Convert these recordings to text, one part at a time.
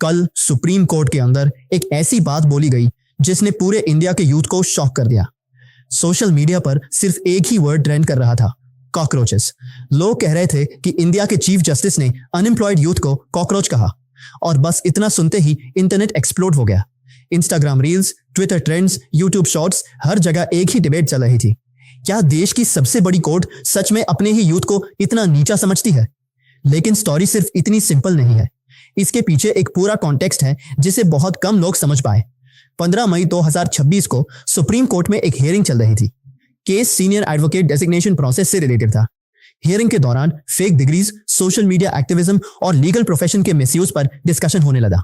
कल supreme court के अंदर एक ऐसी बात बोली गई जिसने पूरे इंडिया के यूथ को शॉक कर दिया। सोशल मीडिया पर सिर्फ एक ही वर्ड ट्रेंड कर रहा था, कॉकरोचेस। लोग कह रहे थे कि इंडिया के चीफ जस्टिस ने अनएम्प्लॉयड यूथ को कॉकरोच कहा और बस इतना सुनते ही इंटरनेट एक्सप्लोड हो गया। Instagram reels, Twitter trends, YouTube shorts, हर जगह एक ही डिबेट चल रही थी। क्या देश की सबसे बड़ी कोर्ट सच में अपने ही यूथ को इतना नीचा समझती है? लेकिन स्टोरी सिर्फ इतनी सिंपल नहीं है। इसके पीछे एक पूरा कॉन्टेक्स्ट है जिसे बहुत कम लोग समझ पाए। 15 मई 2026 को सुप्रीम कोर्ट में एक हियरिंग चल रही थी। Case senior advocate designation process से रिलेटेड था। हियरिंग के दौरान fake degrees, social media activism और लीगल प्रोफेशन के मिसयूज पर डिस्कशन होने लगा।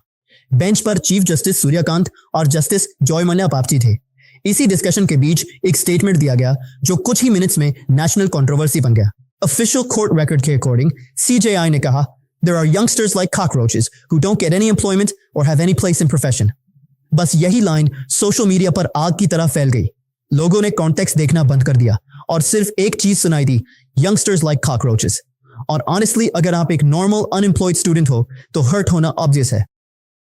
बेंच पर चीफ जस्टिस सूर्यकांत और जस्टिस जॉय मल्ल्या बागची थे। इसी डिस्कशन के बीच एक स्टेटमेंट दिया गया जो कुछ ही मिनट्स में नेशनल कंट्रोवर्सी बन गया। ऑफिशियल कोर्ट रिकॉर्ड के अकॉर्डिंग CJI ने कहा, There are youngsters like cockroaches who don't get any employment or have any place in profession. बस यही लाइन सोशल मीडिया पर आग की तरह फैल गई। लोगों ने कॉन्टेक्स्ट देखना बंद कर दिया और सिर्फ एक चीज सुनाई दी, youngsters like cockroaches। और ऑनेस्टली अगर आप एक नॉर्मल अनएम्प्लॉयड स्टूडेंट हो तो हर्ट होना ऑब्वियस है।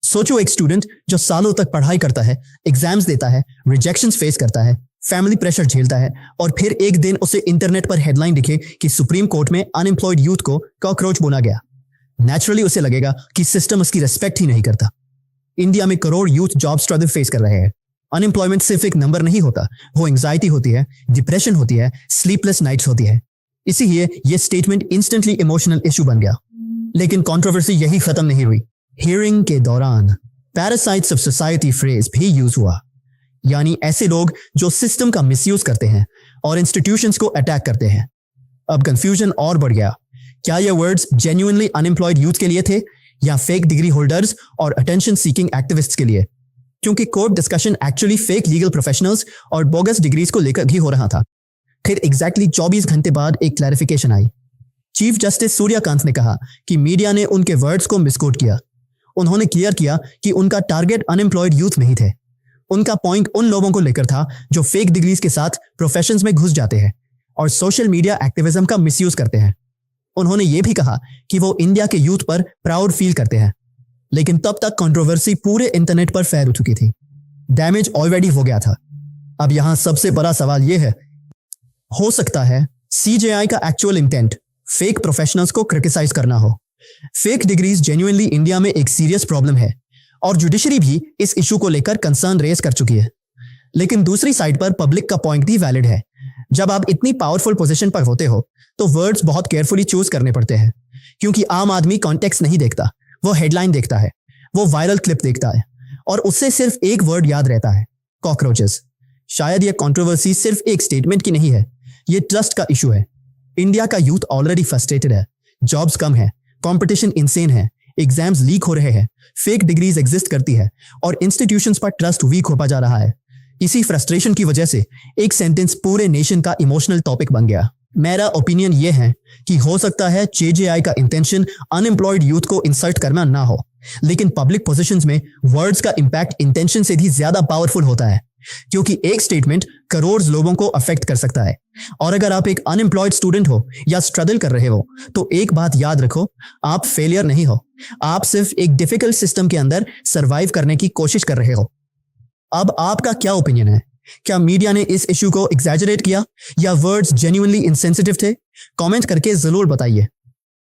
सोचो एक स्टूडेंट जो सालों तक पढ़ाई करता है, एग्जाम्स देता है, रिजेक्शंस फेस करता है, फैमिली प्रेशर झेलता है और फिर एक दिन उसे इंटरनेट पर हेडलाइन दिखे कि सुप्रीम कोर्ट में अनएम्प्लॉयड यूथ को कॉकरोच बोला गया। नेचुरली उसे लगेगा कि सिस्टम उसकी रिस्पेक्ट ही नहीं करता। इंडिया में crore youth job struggle face कर रहे हैं। अनएम्प्लॉयमेंट सिर्फ एक नंबर नहीं होता, वो एंजाइटी होती है, डिप्रेशन होती है, स्लीपलेस नाइट्स होती है। इसीलिए ये स्टेटमेंट इंस्टेंटली इमोशनल इशू बन गया। लेकिन कंट्रोवर्सी यही खत्म नहीं हुई। हियरिंग के दौरान पैरासाइट्स ऑफ सोसाइटी फ्रेज भी यूज हुआ, यानी ऐसे लोग जो सिस्टम का मिसयूज करते हैं और इंस्टीट्यूशंस को अटैक करते हैं। अब कंफ्यूजन और बढ़ गया। क्या ये वर्ड्स जेन्युइनली अनएम्प्लॉयड यूथ के लिए थे या फेक डिग्री होल्डर्स और अटेंशन सीकिंग एक्टिविस्ट्स के लिए? क्योंकि court discussion actually fake legal professionals और बोगस डिग्रीज को लेकर भी हो रहा था। फिर एग्जैक्टली 24 घंटे बाद एक clarification I. Chief justice Suryakant ने कहा कि मीडिया ने उनके वर्ड्स को मिसकोट किया। उन्होंने क्लियर किया कि उनका टारगेट अनएम्प्लॉयड यूथ नहीं थे। उनका पॉइंट उन लोगों को लेकर था जो फेक डिग्रीज के साथ प्रोफेशंस में घुस जाते हैं और सोशल मीडिया एक्टिविज्म का मिसयूज करते हैं। उन्होंने ये भी कहा कि वो इंडिया के यूथ पर प्राउड फील करते हैं। लेकिन तब तक कंट्रोवर्सी पूरे इंटरनेट पर फैल चुकी थी। डैमेज ऑलरेडी हो गया था। अब यहां सबसे बड़ा सवाल यह है, हो सकता है CJI का एक्चुअल इंटेंट फेक प्रोफेशनल्स को क्रिटिसाइज करना हो। फेक डिग्रीज जेन्युइनली इंडिया में एक सीरियस प्रॉब्लम है और जुडिशरी भी इस इशू को लेकर कंसर्न रेज कर चुकी है। लेकिन दूसरी साइड पर पब्लिक का पॉइंट भी वैलिड है। जब आप इतनी पावरफुल पोजीशन पर होते हो तो वर्ड्स बहुत केयरफुली चूज करने पड़ते हैं, क्योंकि आम आदमी कॉन्टेक्स्ट नहीं देखता, वो हेडलाइन देखता है, वो वायरल क्लिप देखता है और उससे सिर्फ एक वर्ड याद रहता है, कॉकरोचेस। शायद ये कंट्रोवर्सी सिर्फ एक स्टेटमेंट की नहीं है, ये ट्रस्ट का इशू है। इंडिया का यूथ ऑलरेडी फ्रस्ट्रेटेड है, जॉब्स कम है, कंपटीशन इनसेन है, एग्जाम्स लीक हो रहे हैं, फेक डिग्रीज एग्जिस्ट करती है और इंस्टीट्यूशंस पर ट्रस्ट वीक होता जा रहा है। इसी फ्रस्ट्रेशन की वजह से एक सेंटेंस पूरे नेशन का इमोशनल टॉपिक बन गया। मेरा ओपिनियन ये है कि हो सकता है JJI का इंटेंशन अनएम्प्लॉयड यूथ को इंसल्ट करना ना हो, लेकिन पब्लिक पोजीशंस में वर्ड्स का इंपैक्ट इंटेंशन से भी ज्यादा पावरफुल होता है, क्योंकि एक स्टेटमेंट करोड़ लोगों को अफेक्ट कर सकता है। और अगर आप एक अनएम्प्लॉयड स्टूडेंट हो या स्ट्रगल कर रहे हो तो एक बात याद रखो, आप फेलियर नहीं हो, आप सिर्फ एक डिफिकल्ट सिस्टम के अंदर सर्वाइव करने की कोशिश कर रहे हो। अब आपका क्या ओपिनियन है? क्या मीडिया ने इस इशू को एग्जैजरेट किया या वर्ड्स जेन्युइनली इनसेंसिटिव थे? कमेंट करके जरूर बताइए।